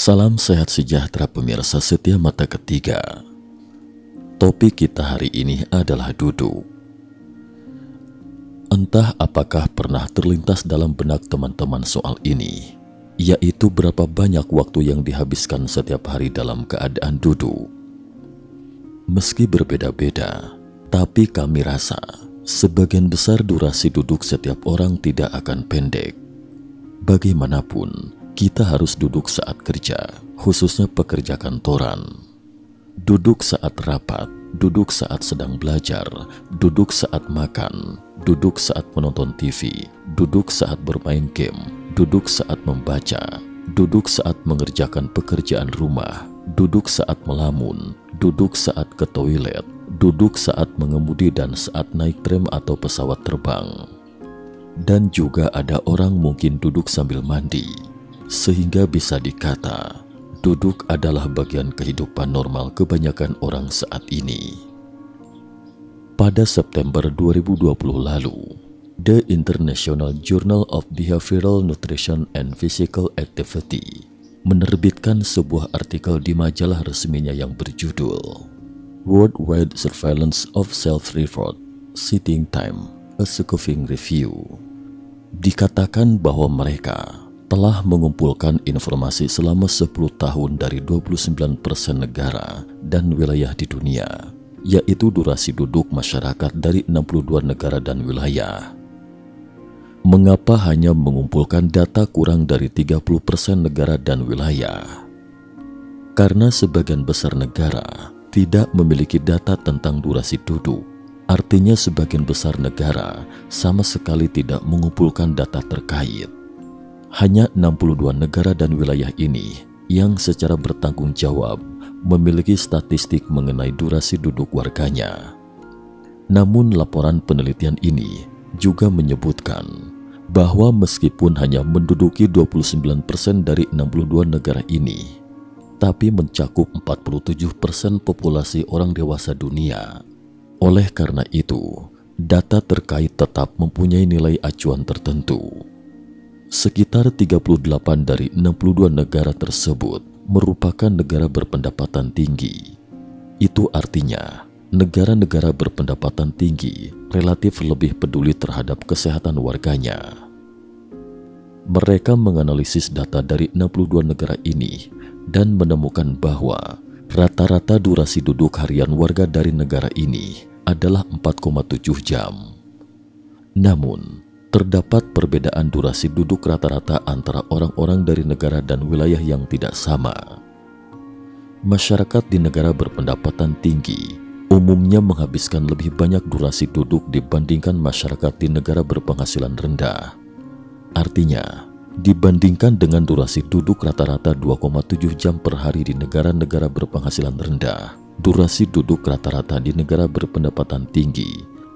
Salam sehat sejahtera pemirsa setia mata ketiga. Topik kita hari ini adalah duduk. Entah apakah pernah terlintas dalam benak teman-teman soal ini, yaitu berapa banyak waktu yang dihabiskan setiap hari dalam keadaan duduk. Meski berbeda-beda, tapi kami rasa sebagian besar durasi duduk setiap orang tidak akan pendek. Bagaimanapun, kita harus duduk saat kerja, khususnya pekerja kantoran. Duduk saat rapat, duduk saat sedang belajar, duduk saat makan, duduk saat menonton TV, duduk saat bermain game, duduk saat membaca, duduk saat mengerjakan pekerjaan rumah, duduk saat melamun, duduk saat ke toilet, duduk saat mengemudi dan saat naik tram atau pesawat terbang. Dan juga ada orang mungkin duduk sambil mandi. Sehingga bisa dikata, duduk adalah bagian kehidupan normal kebanyakan orang saat ini. Pada September 2020 lalu, The International Journal of Behavioral Nutrition and Physical Activity menerbitkan sebuah artikel di majalah resminya yang berjudul Worldwide Surveillance of Self-Report Sitting Time, a Scoping Review. Dikatakan bahwa mereka telah mengumpulkan informasi selama 10 tahun dari 29% negara dan wilayah di dunia, yaitu durasi duduk masyarakat dari 62 negara dan wilayah. Mengapa hanya mengumpulkan data kurang dari 30% negara dan wilayah? Karena sebagian besar negara tidak memiliki data tentang durasi duduk. Artinya sebagian besar negara sama sekali tidak mengumpulkan data terkait. Hanya 62 negara dan wilayah ini yang secara bertanggung jawab memiliki statistik mengenai durasi duduk warganya. Namun laporan penelitian ini juga menyebutkan bahwa meskipun hanya menduduki 29% dari 62 negara ini, tapi mencakup 47% populasi orang dewasa dunia. Oleh karena itu, data terkait tetap mempunyai nilai acuan tertentu. Sekitar 38 dari 62 negara tersebut merupakan negara berpendapatan tinggi. Itu artinya, negara-negara berpendapatan tinggi relatif lebih peduli terhadap kesehatan warganya. Mereka menganalisis data dari 62 negara ini dan menemukan bahwa rata-rata durasi duduk harian warga dari negara ini adalah 4,7 jam. Namun, terdapat perbedaan durasi duduk rata-rata antara orang-orang dari negara dan wilayah yang tidak sama. Masyarakat di negara berpendapatan tinggi umumnya menghabiskan lebih banyak durasi duduk dibandingkan masyarakat di negara berpenghasilan rendah. Artinya, dibandingkan dengan durasi duduk rata-rata 2,7 jam per hari di negara-negara berpenghasilan rendah, durasi duduk rata-rata di negara berpendapatan tinggi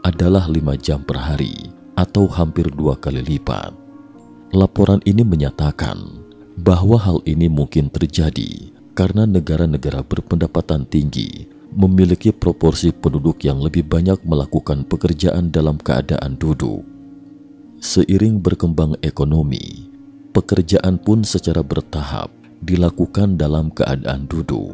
adalah 5 jam per hari, atau hampir 2 kali lipat. Laporan ini menyatakan bahwa hal ini mungkin terjadi karena negara-negara berpendapatan tinggi memiliki proporsi penduduk yang lebih banyak melakukan pekerjaan dalam keadaan duduk. Seiring berkembang ekonomi, pekerjaan pun secara bertahap dilakukan dalam keadaan duduk.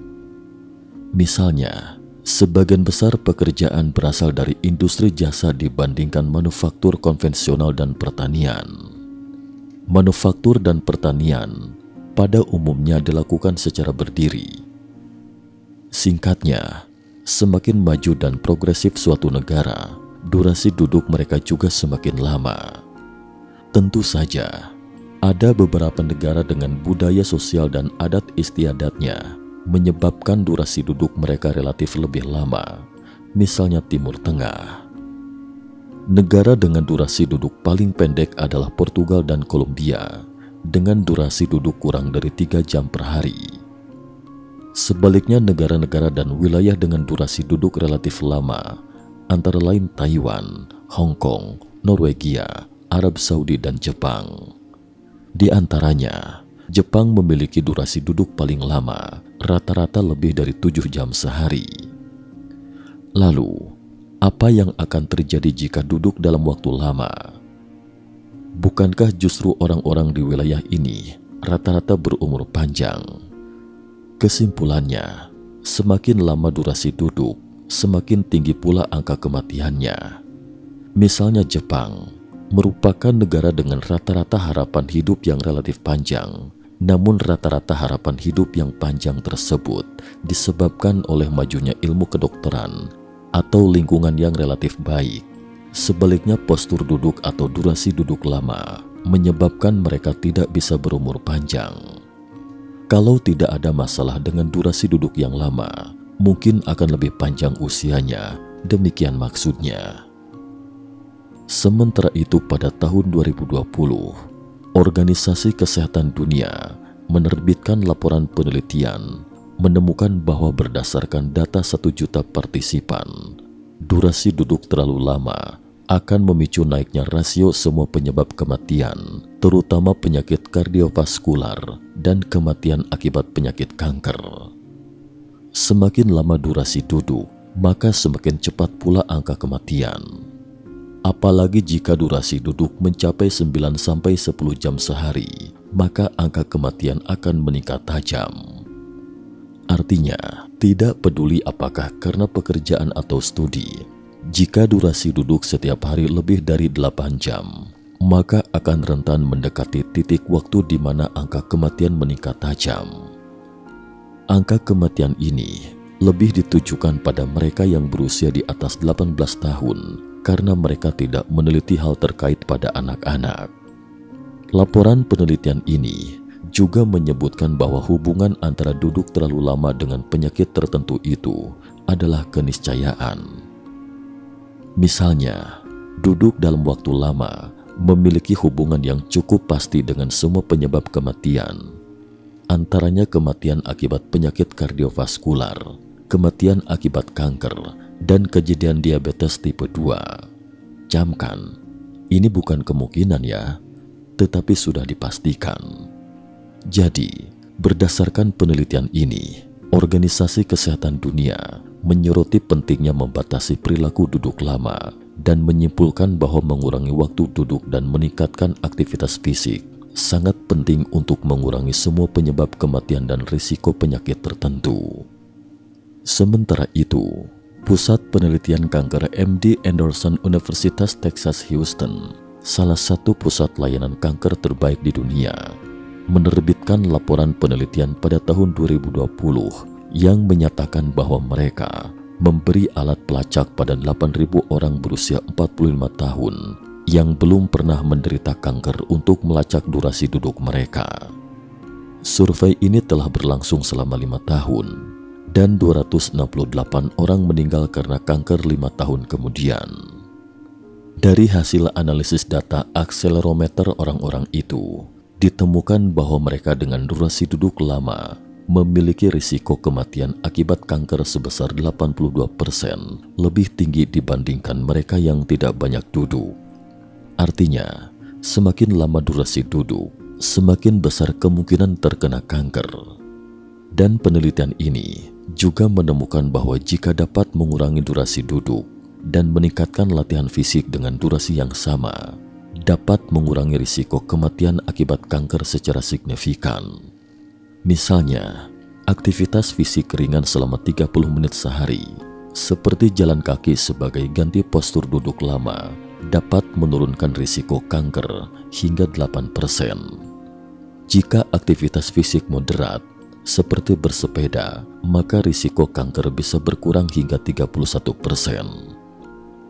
Misalnya, sebagian besar pekerjaan berasal dari industri jasa dibandingkan manufaktur konvensional dan pertanian. Manufaktur dan pertanian pada umumnya dilakukan secara berdiri. Singkatnya, semakin maju dan progresif suatu negara, durasi duduk mereka juga semakin lama. Tentu saja, ada beberapa negara dengan budaya sosial dan adat istiadatnya menyebabkan durasi duduk mereka relatif lebih lama, misalnya Timur Tengah. Negara dengan durasi duduk paling pendek adalah Portugal dan Kolombia, dengan durasi duduk kurang dari 3 jam per hari. Sebaliknya, negara-negara dan wilayah dengan durasi duduk relatif lama, antara lain Taiwan, Hong Kong, Norwegia, Arab Saudi, dan Jepang. Di antaranya, Jepang memiliki durasi duduk paling lama, rata-rata lebih dari 7 jam sehari. Lalu, apa yang akan terjadi jika duduk dalam waktu lama? Bukankah justru orang-orang di wilayah ini rata-rata berumur panjang? Kesimpulannya, semakin lama durasi duduk, semakin tinggi pula angka kematiannya. Misalnya Jepang merupakan negara dengan rata-rata harapan hidup yang relatif panjang, namun rata-rata harapan hidup yang panjang tersebut disebabkan oleh majunya ilmu kedokteran atau lingkungan yang relatif baik. Sebaliknya, postur duduk atau durasi duduk lama menyebabkan mereka tidak bisa berumur panjang. Kalau tidak ada masalah dengan durasi duduk yang lama, mungkin akan lebih panjang usianya, demikian maksudnya. Sementara itu pada tahun 2020, Organisasi Kesehatan Dunia menerbitkan laporan penelitian menemukan bahwa berdasarkan data 1 juta partisipan, durasi duduk terlalu lama akan memicu naiknya rasio semua penyebab kematian, terutama penyakit kardiovaskular dan kematian akibat penyakit kanker. Semakin lama durasi duduk, maka semakin cepat pula angka kematian. Apalagi jika durasi duduk mencapai 9-10 jam sehari, maka angka kematian akan meningkat tajam. Artinya, tidak peduli apakah karena pekerjaan atau studi, jika durasi duduk setiap hari lebih dari 8 jam, maka akan rentan mendekati titik waktu di mana angka kematian meningkat tajam. Angka kematian ini lebih ditujukan pada mereka yang berusia di atas 18 tahun karena mereka tidak meneliti hal terkait pada anak-anak. Laporan penelitian ini juga menyebutkan bahwa hubungan antara duduk terlalu lama dengan penyakit tertentu itu adalah keniscayaan. Misalnya, duduk dalam waktu lama memiliki hubungan yang cukup pasti dengan semua penyebab kematian, antaranya kematian akibat penyakit kardiovaskular, kematian akibat kanker, dan kejadian diabetes tipe 2. Camkan, ini bukan kemungkinan ya, tetapi sudah dipastikan. Jadi, berdasarkan penelitian ini, Organisasi Kesehatan Dunia menyoroti pentingnya membatasi perilaku duduk lama dan menyimpulkan bahwa mengurangi waktu duduk dan meningkatkan aktivitas fisik sangat penting untuk mengurangi semua penyebab kematian dan risiko penyakit tertentu. Sementara itu, Pusat Penelitian Kanker MD Anderson Universitas Texas Houston, salah satu pusat layanan kanker terbaik di dunia, menerbitkan laporan penelitian pada tahun 2020 yang menyatakan bahwa mereka memberi alat pelacak pada 8.000 orang berusia 45 tahun yang belum pernah menderita kanker untuk melacak durasi duduk mereka. Survei ini telah berlangsung selama 5 tahun dan 268 orang meninggal karena kanker 5 tahun kemudian. Dari hasil analisis data akselerometer orang-orang itu, ditemukan bahwa mereka dengan durasi duduk lama memiliki risiko kematian akibat kanker sebesar 82% lebih tinggi dibandingkan mereka yang tidak banyak duduk. Artinya, semakin lama durasi duduk, semakin besar kemungkinan terkena kanker. Dan penelitian ini juga menemukan bahwa jika dapat mengurangi durasi duduk dan meningkatkan latihan fisik dengan durasi yang sama, dapat mengurangi risiko kematian akibat kanker secara signifikan. Misalnya, aktivitas fisik ringan selama 30 menit sehari, seperti jalan kaki sebagai ganti postur duduk lama, dapat menurunkan risiko kanker hingga 8%. Jika aktivitas fisik moderat, seperti bersepeda, maka risiko kanker bisa berkurang hingga 31%.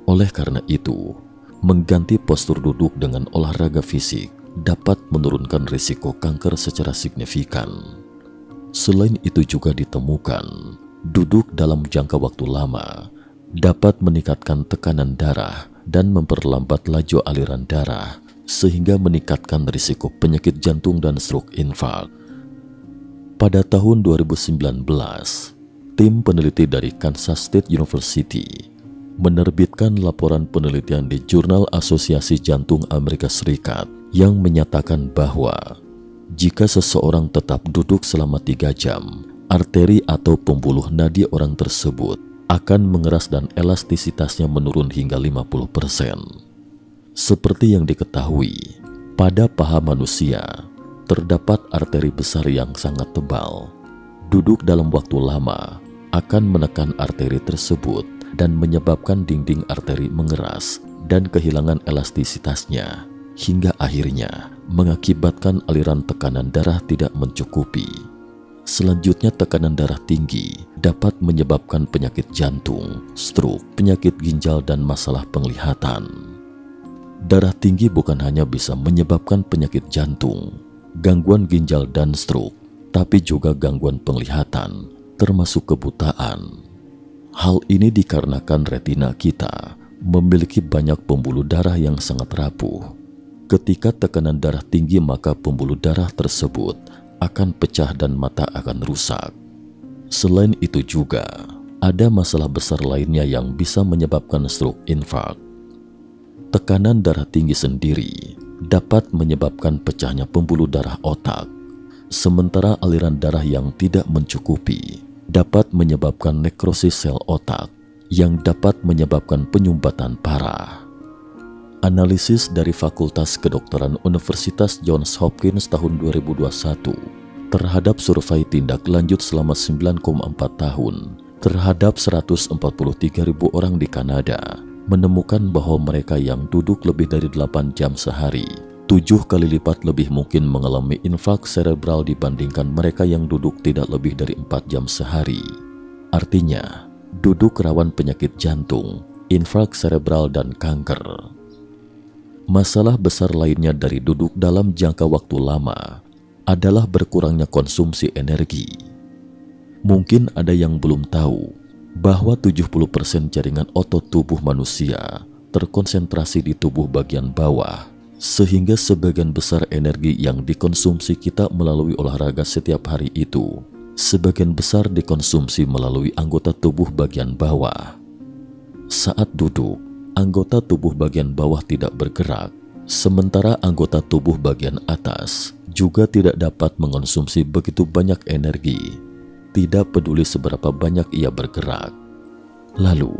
Oleh karena itu, mengganti postur duduk dengan olahraga fisik dapat menurunkan risiko kanker secara signifikan. Selain itu juga ditemukan, duduk dalam jangka waktu lama dapat meningkatkan tekanan darah dan memperlambat laju aliran darah, sehingga meningkatkan risiko penyakit jantung dan stroke infak. Pada tahun 2019, tim peneliti dari Kansas State University menerbitkan laporan penelitian di Jurnal Asosiasi Jantung Amerika Serikat yang menyatakan bahwa jika seseorang tetap duduk selama 3 jam, arteri atau pembuluh nadi orang tersebut akan mengeras dan elastisitasnya menurun hingga 50%. Seperti yang diketahui, pada paha manusia terdapat arteri besar yang sangat tebal. Duduk dalam waktu lama akan menekan arteri tersebut dan menyebabkan dinding arteri mengeras dan kehilangan elastisitasnya, hingga akhirnya mengakibatkan aliran tekanan darah tidak mencukupi. Selanjutnya, tekanan darah tinggi dapat menyebabkan penyakit jantung, stroke, penyakit ginjal, dan masalah penglihatan. Darah tinggi bukan hanya bisa menyebabkan penyakit jantung, gangguan ginjal, dan stroke, tapi juga gangguan penglihatan, termasuk kebutaan. Hal ini dikarenakan retina kita memiliki banyak pembuluh darah yang sangat rapuh. Ketika tekanan darah tinggi, maka pembuluh darah tersebut akan pecah dan mata akan rusak. Selain itu juga, ada masalah besar lainnya yang bisa menyebabkan stroke infark. Tekanan darah tinggi sendiri dapat menyebabkan pecahnya pembuluh darah otak, sementara aliran darah yang tidak mencukupi dapat menyebabkan nekrosis sel otak yang dapat menyebabkan penyumbatan parah. Analisis dari Fakultas Kedokteran Universitas Johns Hopkins tahun 2021 terhadap survei tindak lanjut selama 9,4 tahun terhadap 143.000 orang di Kanada menemukan bahwa mereka yang duduk lebih dari 8 jam sehari 7 kali lipat lebih mungkin mengalami infark serebral dibandingkan mereka yang duduk tidak lebih dari 4 jam sehari. Artinya, duduk rawan penyakit jantung, infark serebral, dan kanker. Masalah besar lainnya dari duduk dalam jangka waktu lama adalah berkurangnya konsumsi energi. Mungkin ada yang belum tahu bahwa 70% jaringan otot tubuh manusia terkonsentrasi di tubuh bagian bawah, sehingga sebagian besar energi yang dikonsumsi kita melalui olahraga setiap hari itu, sebagian besar dikonsumsi melalui anggota tubuh bagian bawah. Saat duduk, anggota tubuh bagian bawah tidak bergerak, sementara anggota tubuh bagian atas juga tidak dapat mengonsumsi begitu banyak energi, tidak peduli seberapa banyak ia bergerak. Lalu,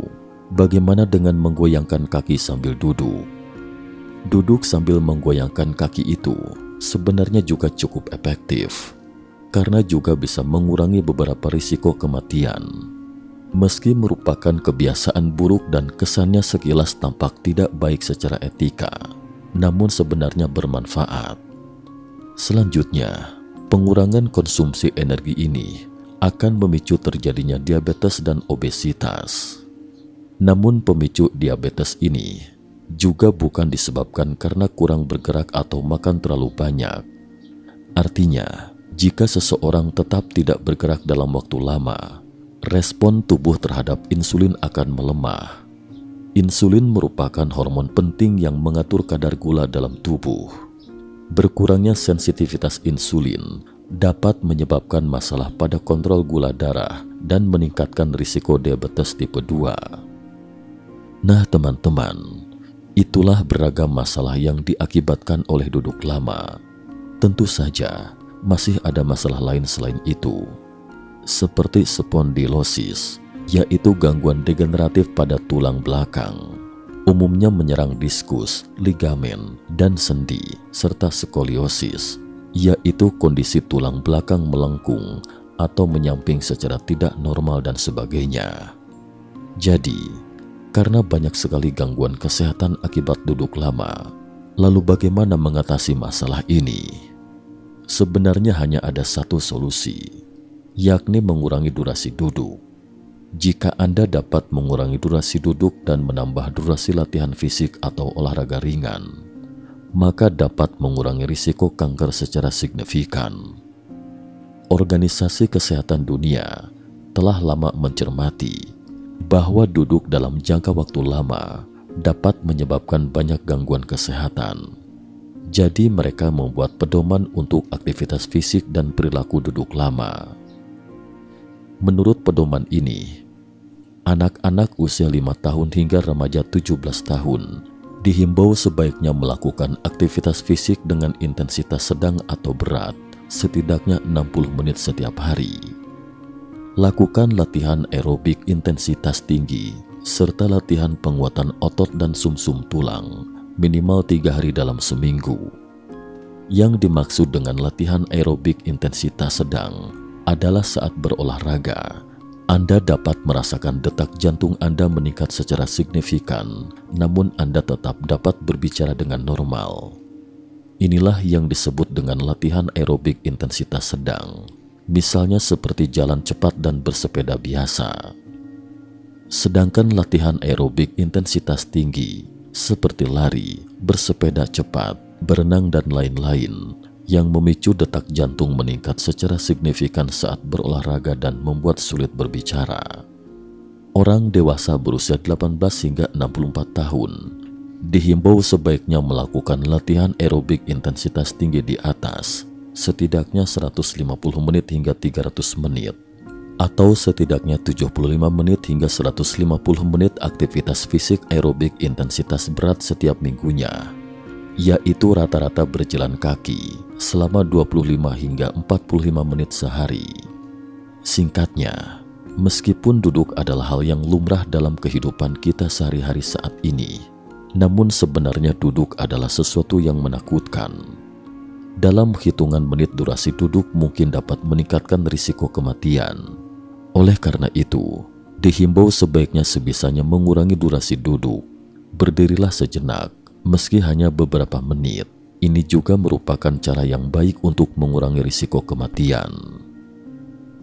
bagaimana dengan menggoyangkan kaki sambil duduk? Duduk sambil menggoyangkan kaki itu sebenarnya juga cukup efektif, karena juga bisa mengurangi beberapa risiko kematian. Meski merupakan kebiasaan buruk dan kesannya sekilas tampak tidak baik secara etika, namun sebenarnya bermanfaat. Selanjutnya, pengurangan konsumsi energi ini akan memicu terjadinya diabetes dan obesitas. Namun pemicu diabetes ini juga bukan disebabkan karena kurang bergerak atau makan terlalu banyak. Artinya, jika seseorang tetap tidak bergerak dalam waktu lama, respon tubuh terhadap insulin akan melemah. Insulin merupakan hormon penting yang mengatur kadar gula dalam tubuh. Berkurangnya sensitivitas insulin dapat menyebabkan masalah pada kontrol gula darah dan meningkatkan risiko diabetes tipe 2. Nah teman-teman, itulah beragam masalah yang diakibatkan oleh duduk lama. Tentu saja masih ada masalah lain selain itu, seperti spondilosis, yaitu gangguan degeneratif pada tulang belakang. Umumnya menyerang diskus, ligamen, dan sendi, serta skoliosis, yaitu kondisi tulang belakang melengkung atau menyamping secara tidak normal dan sebagainya. Jadi, karena banyak sekali gangguan kesehatan akibat duduk lama, lalu bagaimana mengatasi masalah ini? Sebenarnya hanya ada satu solusi, yakni mengurangi durasi duduk. Jika Anda dapat mengurangi durasi duduk dan menambah durasi latihan fisik atau olahraga ringan, maka dapat mengurangi risiko kanker secara signifikan. Organisasi Kesehatan Dunia telah lama mencermati bahwa duduk dalam jangka waktu lama dapat menyebabkan banyak gangguan kesehatan. Jadi mereka membuat pedoman untuk aktivitas fisik dan perilaku duduk lama. Menurut pedoman ini, anak-anak usia 5 tahun hingga remaja 17 tahun dihimbau sebaiknya melakukan aktivitas fisik dengan intensitas sedang atau berat setidaknya 60 menit setiap hari. Lakukan latihan aerobik intensitas tinggi serta latihan penguatan otot dan sumsum tulang minimal 3 hari dalam seminggu. Yang dimaksud dengan latihan aerobik intensitas sedang adalah saat berolahraga, Anda dapat merasakan detak jantung Anda meningkat secara signifikan, namun Anda tetap dapat berbicara dengan normal. Inilah yang disebut dengan latihan aerobik intensitas sedang, misalnya seperti jalan cepat dan bersepeda biasa. Sedangkan latihan aerobik intensitas tinggi, seperti lari, bersepeda cepat, berenang, dan lain-lain, yang memicu detak jantung meningkat secara signifikan saat berolahraga dan membuat sulit berbicara. Orang dewasa berusia 18 hingga 64 tahun dihimbau sebaiknya melakukan latihan aerobik intensitas tinggi di atas setidaknya 150 menit hingga 300 menit, atau setidaknya 75 menit hingga 150 menit aktivitas fisik aerobik intensitas berat setiap minggunya, yaitu rata-rata berjalan kaki selama 25 hingga 45 menit sehari. Singkatnya, meskipun duduk adalah hal yang lumrah dalam kehidupan kita sehari-hari saat ini, namun sebenarnya duduk adalah sesuatu yang menakutkan. Dalam hitungan menit durasi duduk mungkin dapat meningkatkan risiko kematian. Oleh karena itu, dihimbau sebaiknya sebisanya mengurangi durasi duduk. Berdirilah sejenak, meski hanya beberapa menit. Ini juga merupakan cara yang baik untuk mengurangi risiko kematian.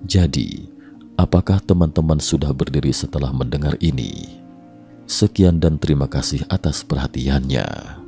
Jadi, apakah teman-teman sudah berdiri setelah mendengar ini? Sekian dan terima kasih atas perhatiannya.